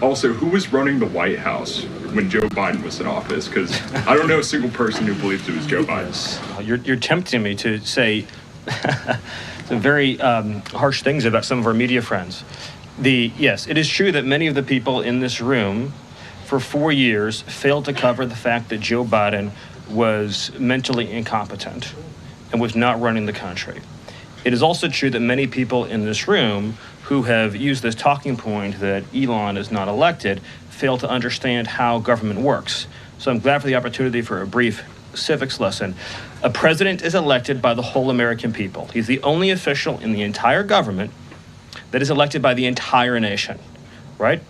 Also, who was running the White House when Joe Biden was in office? Because I don't know a single person who believes it was Joe Biden. You're tempting me to say some very harsh things about some of our media friends. Yes, it is true that many of the people in this room for 4 years failed to cover the fact that Joe Biden was mentally incompetent and was not running the country. It is also true that many people in this room who have used this talking point that Elon is not elected fail to understand how government works. So I'm glad for the opportunity for a brief civics lesson. A president is elected by the whole American people. He's the only official in the entire government that is elected by the entire nation, right?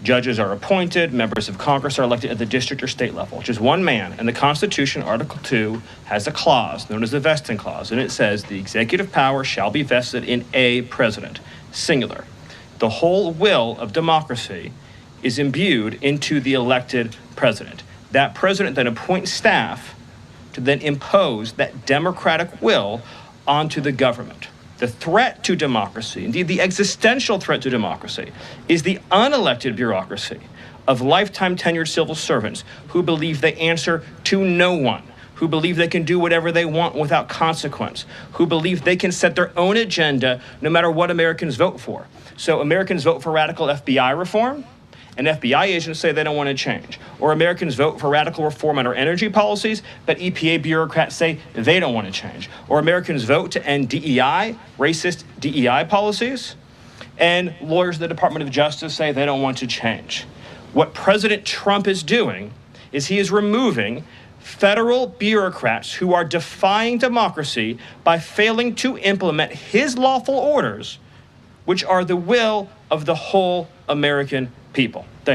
Judges are appointed, members of Congress are elected at the district or state level, which is one man. And the Constitution, Article 2, has a clause known as the vesting clause, and it says the executive power shall be vested in a president, singular. The whole will of democracy is imbued into the elected president. That president then appoints staff to then impose that democratic will onto the government. The threat to democracy, indeed the existential threat to democracy, is the unelected bureaucracy of lifetime tenured civil servants who believe they answer to no one, who believe they can do whatever they want without consequence, who believe they can set their own agenda no matter what Americans vote for. So Americans vote for radical FBI reform, and FBI agents say they don't want to change. Or Americans vote for radical reform on our energy policies, but EPA bureaucrats say they don't want to change. Or Americans vote to end DEI, racist DEI policies, and lawyers at the Department of Justice say they don't want to change. What President Trump is doing is he is removing federal bureaucrats who are defying democracy by failing to implement his lawful orders, which are the will of the whole American people. Thank you.